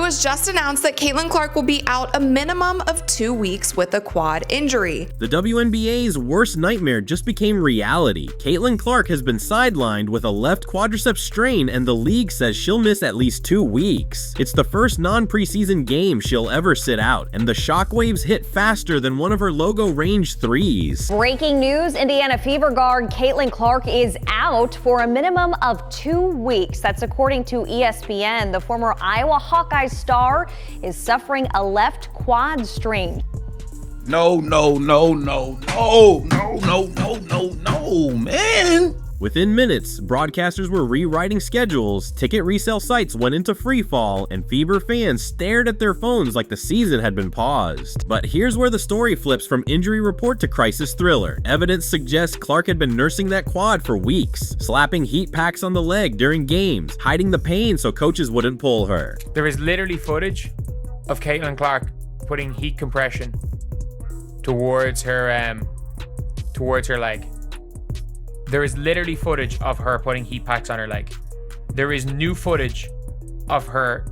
was just announced that Caitlin Clark will be out a minimum of 2 weeks with a quad injury. The WNBA's worst nightmare just became reality. Caitlin Clark has been sidelined with a left quadriceps strain, and the league says she'll miss at least 2 weeks. It's the first non-preseason game she'll ever sit out, and the shockwaves hit faster than one of her logo range threes. Breaking news, Indiana Fever guard Caitlin Clark is out for a minimum of 2 weeks. That's according to ESPN. The former Iowa Hawkeye star is suffering a left quad strain. No, man. Within minutes, broadcasters were rewriting schedules, ticket resale sites went into freefall, and Fever fans stared at their phones like the season had been paused. But here's where the story flips from injury report to crisis thriller. Evidence suggests Clark had been nursing that quad for weeks, slapping heat packs on the leg during games, hiding the pain so coaches wouldn't pull her. There is literally footage of Caitlin Clark putting heat compression towards her leg. There is literally footage of her putting heat packs on her leg. There is new footage of her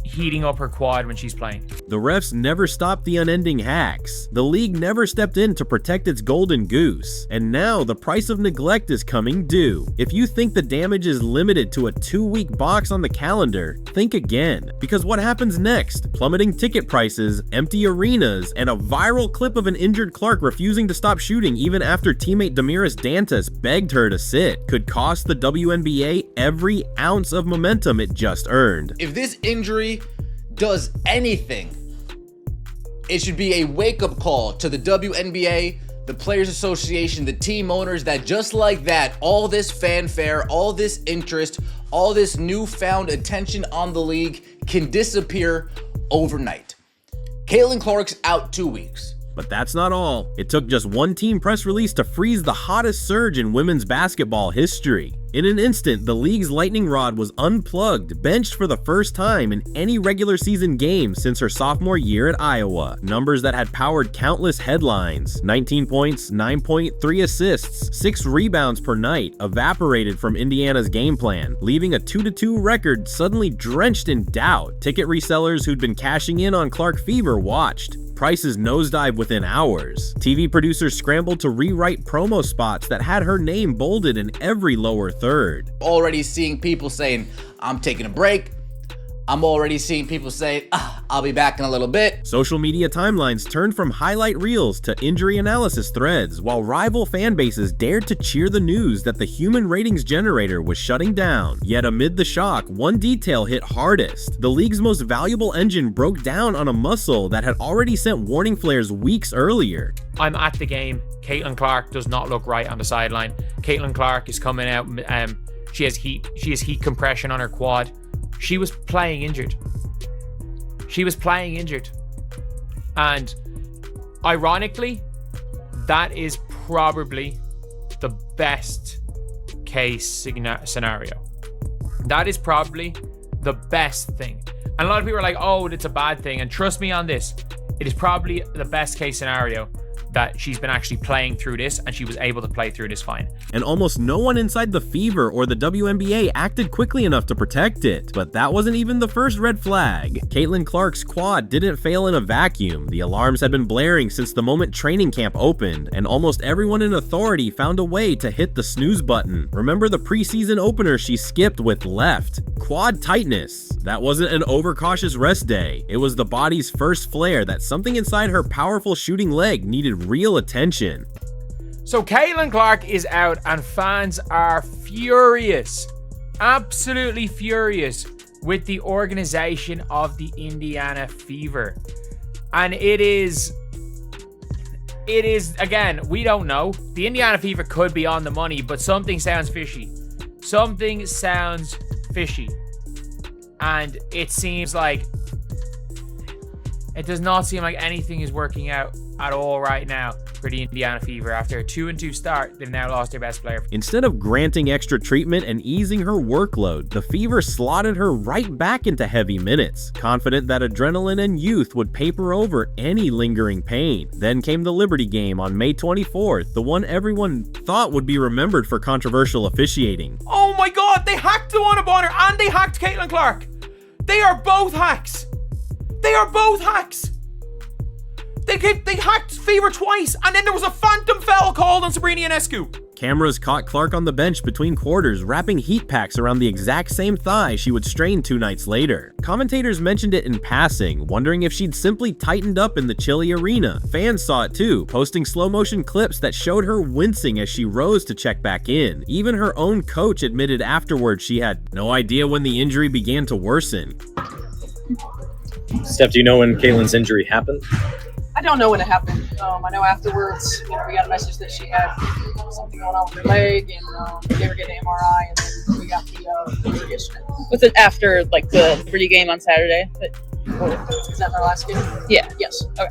heating up her quad when she's playing. The refs never stopped the unending hacks. The league never stepped in to protect its golden goose. And now the price of neglect is coming due. If you think the damage is limited to a 2-week box on the calendar, think again. Because what happens next? Plummeting ticket prices, empty arenas, and a viral clip of an injured Clark refusing to stop shooting even after teammate Damiris Dantas begged her to sit could cost the WNBA every ounce of momentum it just earned. If this injury does anything, it should be a wake-up call to the WNBA, the Players Association, the team owners, that just like that, all this fanfare, all this interest, all this newfound attention on the league can disappear overnight. Caitlin Clark's out 2 weeks. But that's not all. It took just one team press release to freeze the hottest surge in women's basketball history. In an instant, the league's lightning rod was unplugged, benched for the first time in any regular season game since her sophomore year at Iowa. Numbers that had powered countless headlines. 19 points, 9.3 assists, 6 rebounds per night evaporated from Indiana's game plan, leaving a 2-2 record suddenly drenched in doubt. Ticket resellers who'd been cashing in on Clark Fever watched. Prices nosedive within hours. TV producers scrambled to rewrite promo spots that had her name bolded in every lower third. Already seeing people saying, I'm taking a break. I'm already seeing people say, I'll be back in a little bit. Social media timelines turned from highlight reels to injury analysis threads, while rival fan bases dared to cheer the news that the human ratings generator was shutting down. Yet amid the shock, one detail hit hardest. The league's most valuable engine broke down on a muscle that had already sent warning flares weeks earlier. I'm at the game. Caitlin Clark does not look right on the sideline. Caitlin Clark is coming out. She has heat compression on her quad. She was playing injured. And ironically, that is probably the best case scenario. That is probably the best thing. And a lot of people are like, oh, it's a bad thing. And trust me on this, it is probably the best case scenario that she's been actually playing through this and she was able to play through this fine. And almost no one inside the Fever or the WNBA acted quickly enough to protect it. But that wasn't even the first red flag. Caitlin Clark's quad didn't fail in a vacuum. The alarms had been blaring since the moment training camp opened, and almost everyone in authority found a way to hit the snooze button. Remember the preseason opener she skipped with left? Quad tightness. That wasn't an overcautious rest day. It was the body's first flare that something inside her powerful shooting leg needed real attention. So Caitlin Clark is out and fans are furious, absolutely furious with the organization of the Indiana Fever. And it is, again, we don't know. The Indiana Fever could be on the money, but something sounds fishy. Something sounds fishy. And it seems like, it does not seem like anything is working out at all right now for the Indiana Fever. After a 2-2 start, they've now lost their best player. Instead of granting extra treatment and easing her workload, the Fever slotted her right back into heavy minutes, confident that adrenaline and youth would paper over any lingering pain. Then came the Liberty game on May 24th, the one everyone thought would be remembered for controversial officiating. Oh my god, they hacked the one of honor and they hacked Caitlin Clark. They are both hacks. They are both hacks. They hacked Fever twice, and then there was a phantom foul called on Sabrina Ionescu. Cameras caught Clark on the bench between quarters, wrapping heat packs around the exact same thigh she would strain 2 nights later. Commentators mentioned it in passing, wondering if she'd simply tightened up in the chilly arena. Fans saw it too, posting slow-motion clips that showed her wincing as she rose to check back in. Even her own coach admitted afterwards she had no idea when the injury began to worsen. Steph, do you know when Caitlin's injury happened? I don't know when it happened. I know afterwards, we got a message that she had something going on with her leg, and they were getting an MRI, and then we got the injury yesterday. Was it after like the Liberty game on Saturday? Is that their last game? Yeah. Yes. Okay.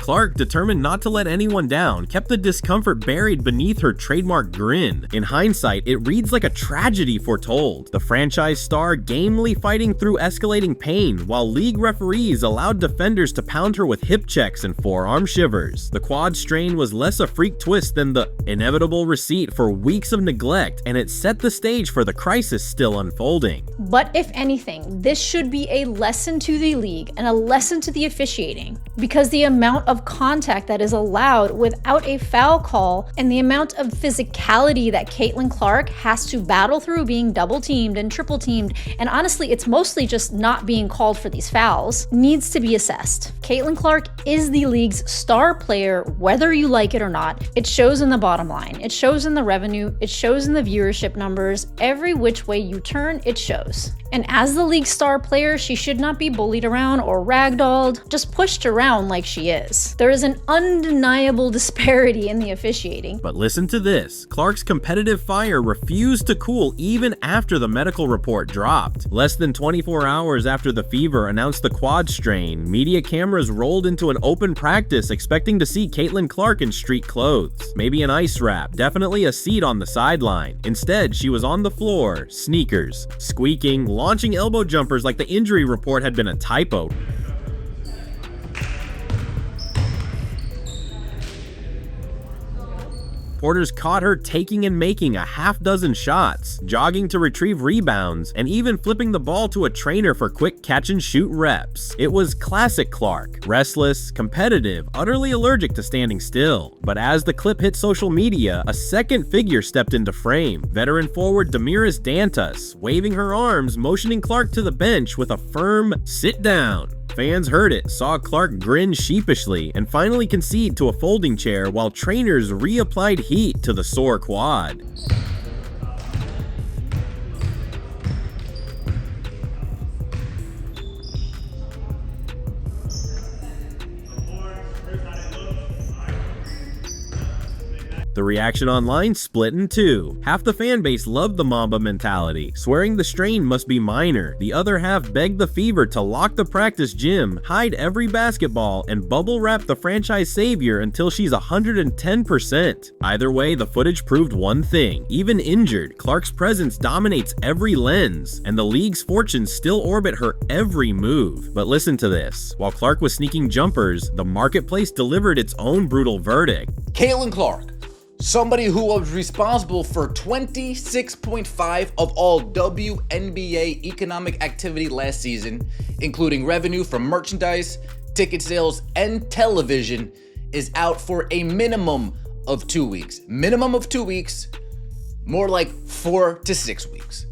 Clark, determined not to let anyone down, kept the discomfort buried beneath her trademark grin. In hindsight, it reads like a tragedy foretold. The franchise star gamely fighting through escalating pain, while league referees allowed defenders to pound her with hip checks and forearm shivers. The quad strain was less a freak twist than the inevitable receipt for weeks of neglect, and it set the stage for the crisis still unfolding. But if anything, this should be a lesson to the league and a lesson to the officiating, because the amount of contact that is allowed without a foul call and the amount of physicality that Caitlin Clark has to battle through being double teamed and triple teamed, and honestly it's mostly just not being called for these fouls, needs to be assessed. Caitlin Clark is the league's star player, whether you like it or not. It shows in the bottom line, it shows in the revenue, it shows in the viewership numbers. Every which way you turn, it shows. And as the league star player, she should not be bullied around or ragdolled, just pushed around like she is. There is an undeniable disparity in the officiating. But listen to this. Clark's competitive fire refused to cool even after the medical report dropped. Less than 24 hours after the Fever announced the quad strain, media cameras rolled into an open practice expecting to see Caitlin Clark in street clothes. Maybe an ice wrap, definitely a seat on the sideline. Instead, she was on the floor, sneakers, squeaking, launching elbow jumpers like the injury report had been a typo. Reporters caught her taking and making a half-dozen shots, jogging to retrieve rebounds, and even flipping the ball to a trainer for quick catch-and-shoot reps. It was classic Clark, restless, competitive, utterly allergic to standing still. But as the clip hit social media, a second figure stepped into frame, veteran forward Damiris Dantas, waving her arms, motioning Clark to the bench with a firm "sit down." Fans heard it, saw Clark grin sheepishly, and finally concede to a folding chair while trainers reapplied heat to the sore quad. The reaction online split in two. Half the fan base loved the Mamba mentality, swearing the strain must be minor. The other half begged the Fever to lock the practice gym, hide every basketball, and bubble wrap the franchise savior until she's 110%. Either way, the footage proved one thing. Even injured, Clark's presence dominates every lens, and the league's fortunes still orbit her every move. But listen to this. While Clark was sneaking jumpers, the marketplace delivered its own brutal verdict. Caitlin Clark, somebody who was responsible for 26.5% of all WNBA economic activity last season, including revenue from merchandise, ticket sales, and television, is out for a minimum of 2 weeks. Minimum of 2 weeks, more like 4 to 6 weeks.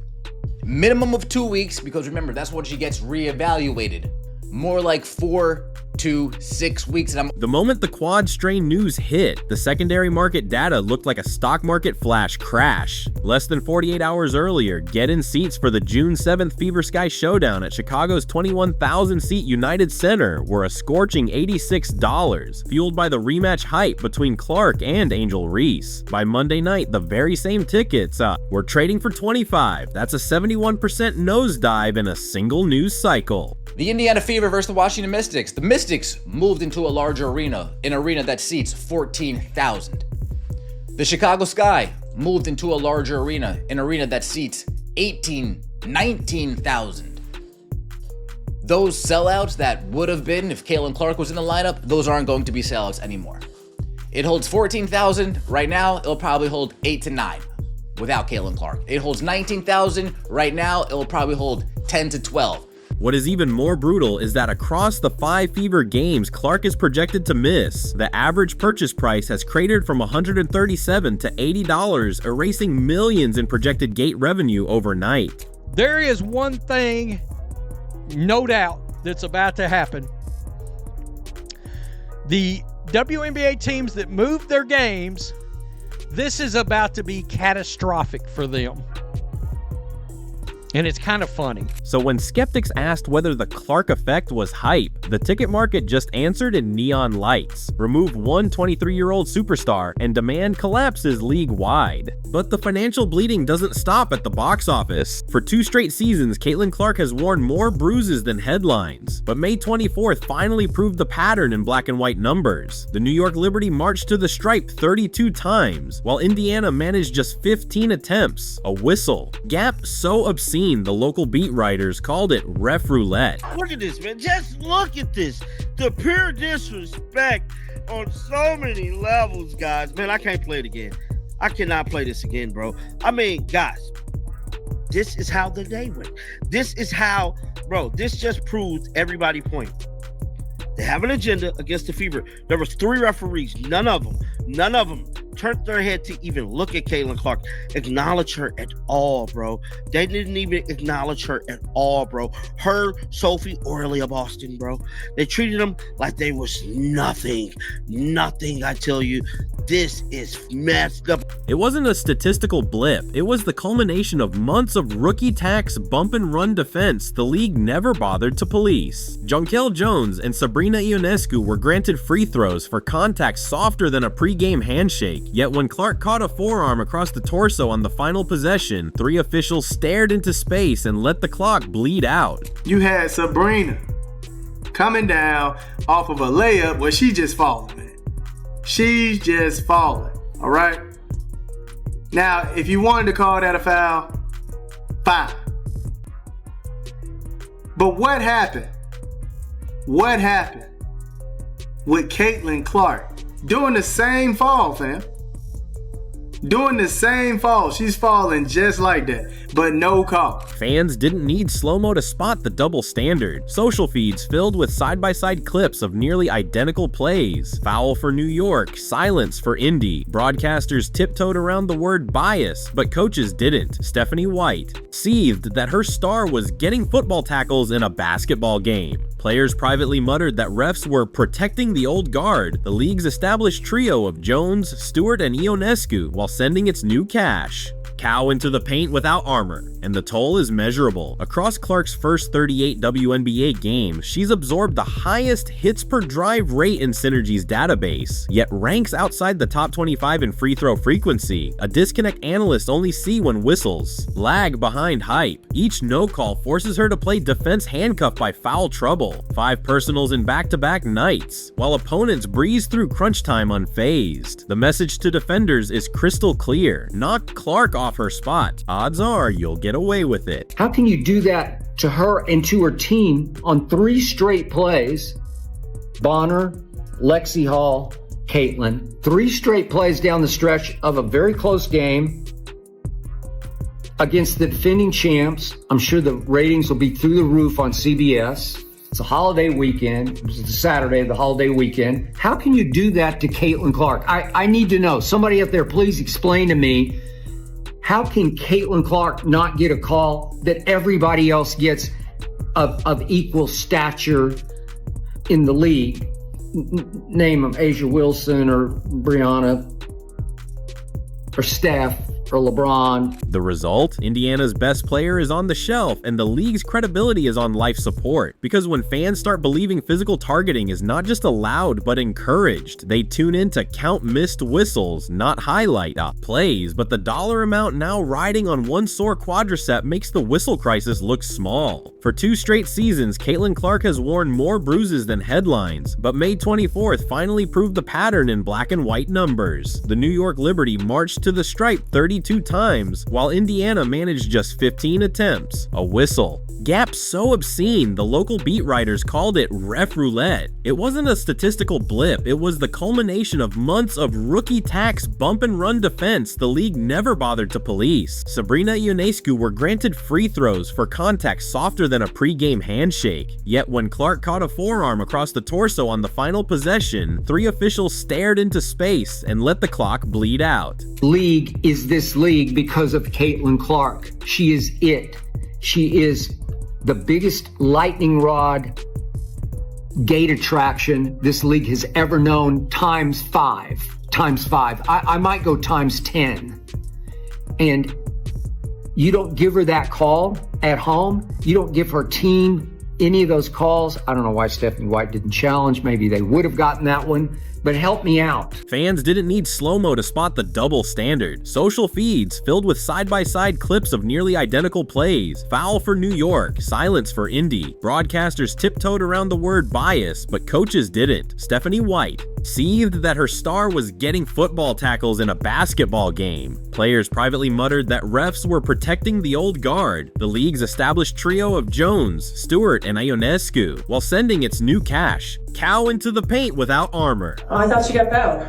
Minimum of 2 weeks, because remember, that's when she gets reevaluated. More like 4 to 6 weeks. And the moment the quad strain news hit, the secondary market data looked like a stock market flash crash. Less than 48 hours earlier, get-in seats for the June 7th Fever Sky Showdown at Chicago's 21,000-seat United Center were a scorching $86, fueled by the rematch hype between Clark and Angel Reese. By Monday night, the very same tickets were trading for $25. That's a 71% nosedive in a single news cycle. The Indiana Fever versus the Washington Mystics. The Mystics moved into a larger arena, an arena that seats 14,000. The Chicago Sky moved into a larger arena, an arena that seats 19,000. Those sellouts that would have been if Caitlin Clark was in the lineup, those aren't going to be sellouts anymore. It holds 14,000. Right now, it'll probably hold 8 to 9 without Caitlin Clark. It holds 19,000. Right now, it'll probably hold 10 to 12. What is even more brutal is that across the 5 Fever games Clark is projected to miss, the average purchase price has cratered from $137 to $80, erasing millions in projected gate revenue overnight. There is one thing, no doubt, that's about to happen. The WNBA teams that move their games, this is about to be catastrophic for them. And it's kind of funny. So when skeptics asked whether the Clark effect was hype, the ticket market just answered in neon lights. Remove one 23-year-old superstar and demand collapses league-wide. But the financial bleeding doesn't stop at the box office. For 2 straight seasons, Caitlin Clark has worn more bruises than headlines. But May 24th finally proved the pattern in black and white numbers. The New York Liberty marched to the stripe 32 times, while Indiana managed just 15 attempts. A whistle. Gap so obscene the local beat writers called it ref roulette. Look at this, man. Just look at this. The pure disrespect on so many levels, guys. Man, I can't play it again. I cannot play this again, bro. I mean, guys, this is how the day went. This is how, bro, this just proves everybody point. They have an agenda against the Fever. There was 3 referees. None of them turned their head to even look at Caitlin Clark, acknowledge her at all, bro. They didn't even acknowledge her at all, bro. Her, Sophie, Aurelia Boston, bro. They treated them like they was nothing. Nothing, I tell you. This is messed up. It wasn't a statistical blip. It was the culmination of months of rookie tax bump and run defense the league never bothered to police. Jonquel Jones and Sabrina Ionescu were granted free throws for contact softer than a pregame handshake, yet when Clark caught a forearm across the torso on the final possession, 3 officials stared into space and let the clock bleed out. You had Sabrina coming down off of a layup where she just falling, man. She's just falling, all right? Now, if you wanted to call that a foul, fine. But what happened? What happened with Caitlin Clark? Doing the same fall, fam. Doing the same fall. She's falling just like that, but no call. Fans didn't need slow-mo to spot the double standard. Social feeds filled with side-by-side clips of nearly identical plays. Foul for New York, silence for Indy. Broadcasters tiptoed around the word bias, but coaches didn't. Stephanie White seethed that her star was getting football tackles in a basketball game. Players privately muttered that refs were protecting the old guard, the league's established trio of Jones, Stewart, and Ionescu, while sending its new cash. Cow into the paint without armor, and the toll is measurable. Across Clark's first 38 WNBA games, she's absorbed the highest hits per drive rate in Synergy's database, yet ranks outside the top 25 in free throw frequency, a disconnect analysts only see when whistles. Lag behind hype. Each no call forces her to play defense handcuffed by foul trouble. 5 personals in back-to-back nights, while opponents breeze through crunch time unfazed. The message to defenders is crystal clear. Knock Clark off her spot. Odds are you'll get away with it. How can you do that to her and to her team on 3 straight plays? Bonner, Lexi Hall, Caitlin. 3 straight plays down the stretch of a very close game against the defending champs. I'm sure the ratings will be through the roof on CBS. It's a holiday weekend. It's Saturday, the holiday weekend. How can you do that to Caitlin Clark? I need to know. Somebody up there, please explain to me. How can Caitlin Clark not get a call that everybody else gets of equal stature in the league? Name of Asia Wilson or Brianna or Steph or LeBron. The result? Indiana's best player is on the shelf, and the league's credibility is on life support. Because when fans start believing physical targeting is not just allowed but encouraged, they tune in to count missed whistles, not highlight plays, but the dollar amount now riding on one sore quadricep makes the whistle crisis look small. For 2 straight seasons, Caitlin Clark has worn more bruises than headlines, but May 24th finally proved the pattern in black and white numbers. The New York Liberty marched to the stripe 32 2 times, while Indiana managed just 15 attempts. A whistle. Gap so obscene, the local beat writers called it ref roulette. It wasn't a statistical blip, it was the culmination of months of rookie tax bump and run defense the league never bothered to police. Sabrina Ionescu were granted free throws for contact softer than a pre-game handshake. Yet when Clark caught a forearm across the torso on the final possession, 3 officials stared into space and let the clock bleed out. League is this league because of Caitlin Clark. She is it. She is the biggest lightning rod gate attraction this league has ever known, times 5. I might go times 10. And you don't give her that call at home. You don't give her team any of those calls. I don't know why Stephanie White didn't challenge. Maybe they would have gotten that one. But help me out. Fans didn't need slow-mo to spot the double standard. Social feeds filled with side-by-side clips of nearly identical plays. Foul for New York, silence for Indy. Broadcasters tiptoed around the word bias, but coaches didn't. Stephanie White seethed that her star was getting football tackles in a basketball game. Players privately muttered that refs were protecting the old guard, the league's established trio of Jones, Stewart, and Ionescu, while sending its new cash, Cow into the paint without armor. I thought she got fouled.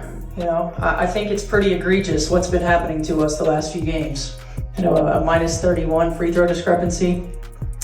I think it's pretty egregious what's been happening to us the last few games. A minus 31 free throw discrepancy.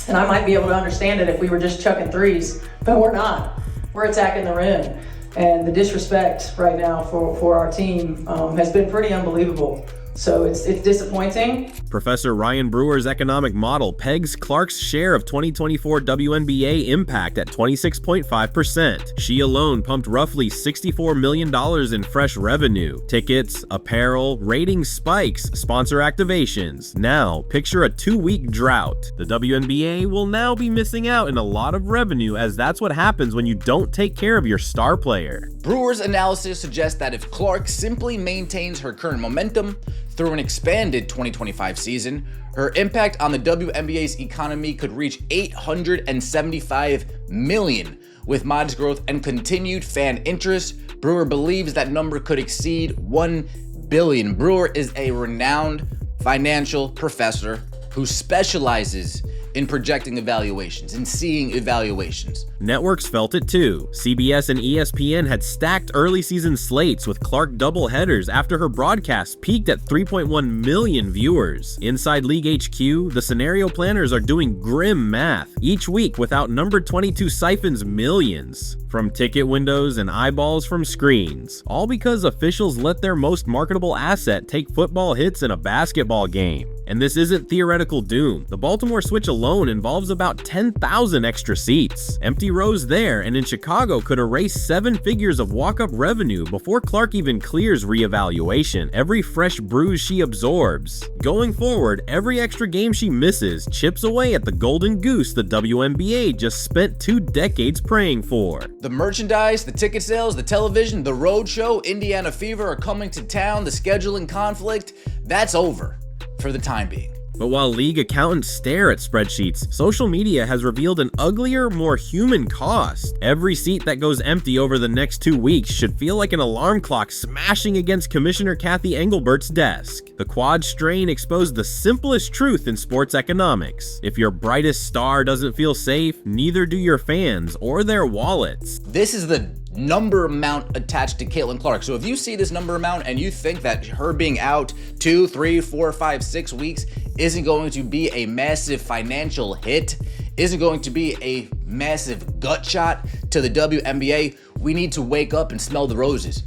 And I might be able to understand it if we were just chucking threes, but we're not. We're attacking the rim. And the disrespect right now for our team has been pretty unbelievable. So it's disappointing. Professor Ryan Brewer's economic model pegs Clark's share of 2024 WNBA impact at 26.5%. She alone pumped roughly $64 million in fresh revenue. Tickets, apparel, ratings spikes, sponsor activations. Now, picture a 2-week drought. The WNBA will now be missing out in a lot of revenue, as that's what happens when you don't take care of your star player. Brewer's analysis suggests that if Clark simply maintains her current momentum through an expanded 2025 season, her impact on the WNBA's economy could reach $875 million. With modest growth and continued fan interest, Brewer believes that number could exceed $1 billion. Brewer is a renowned financial professor who specializes in projecting evaluations and seeing evaluations. Networks felt it too. CBS and ESPN had stacked early season slates with Clark doubleheaders after her broadcast peaked at 3.1 million viewers. Inside League HQ, the scenario planners are doing grim math. Each week without number 22 siphons millions from ticket windows and eyeballs from screens. All because officials let their most marketable asset take football hits in a basketball game. And this isn't theoretical doom. The Baltimore switch alone involves about 10,000 extra seats. Empty rows there and in Chicago could erase 7 figures of walk-up revenue before Clark even clears reevaluation. Every fresh bruise she absorbs. Going forward, every extra game she misses chips away at the golden goose the WNBA just spent 2 decades praying for. The merchandise, the ticket sales, the television, the road show, Indiana Fever are coming to town, the scheduling conflict, that's over for the time being. But while league accountants stare at spreadsheets, social media has revealed an uglier, more human cost. Every seat that goes empty over the next 2 weeks should feel like an alarm clock smashing against Commissioner Kathy Engelbert's desk. The quad strain exposed the simplest truth in sports economics. If your brightest star doesn't feel safe, neither do your fans or their wallets. This is the number amount attached to Caitlin Clark. So if you see this number amount and you think that her being out 2, 3, 4, 5, 6 weeks isn't going to be a massive financial hit, isn't going to be a massive gut shot to the WNBA, we need to wake up and smell the roses.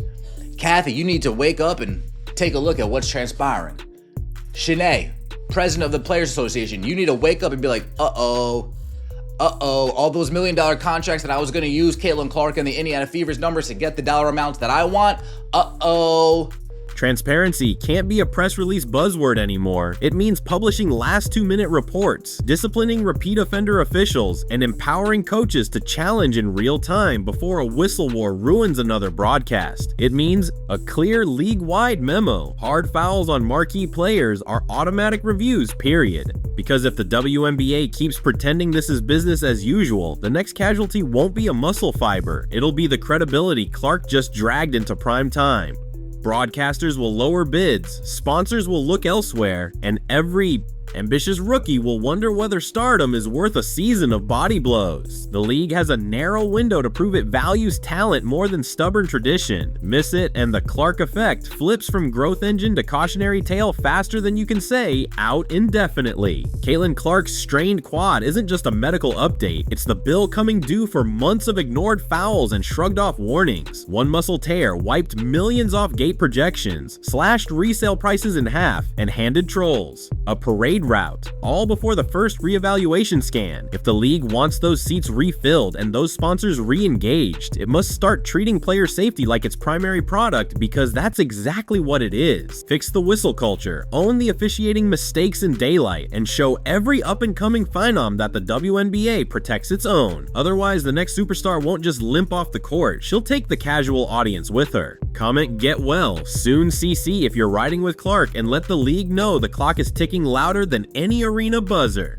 Kathy, you need to wake up and take a look at what's transpiring. Shanae, president of the Players Association, you need to wake up and be like, all those $1 million contracts that I was going to use Caitlin Clark and the Indiana Fever's numbers to get the dollar amounts that I want, Transparency can't be a press release buzzword anymore. It means publishing last 2-minute reports, disciplining repeat offender officials, and empowering coaches to challenge in real time before a whistle war ruins another broadcast. It means a clear league-wide memo. Hard fouls on marquee players are automatic reviews, period. Because if the WNBA keeps pretending this is business as usual, the next casualty won't be a muscle fiber. It'll be the credibility Clark just dragged into prime time. Broadcasters will lower bids, sponsors will look elsewhere, and every ambitious rookie will wonder whether stardom is worth a season of body blows. The league has a narrow window to prove it values talent more than stubborn tradition. Miss it, and the Clark effect flips from growth engine to cautionary tale faster than you can say out indefinitely. Caitlin Clark's strained quad isn't just a medical update, it's the bill coming due for months of ignored fouls and shrugged off warnings. One muscle tear wiped millions off gate projections, slashed resale prices in half, and handed trolls a parade route, all before the first reevaluation scan. If the league wants those seats refilled and those sponsors re-engaged, it must start treating player safety like its primary product, because that's exactly what it is. Fix the whistle culture, own the officiating mistakes in daylight, and show every up-and-coming phenom that the WNBA protects its own. Otherwise, the next superstar won't just limp off the court, she'll take the casual audience with her. Comment get well, soon CC if you're riding with Clark, and let the league know the clock is ticking louder than any arena buzzer.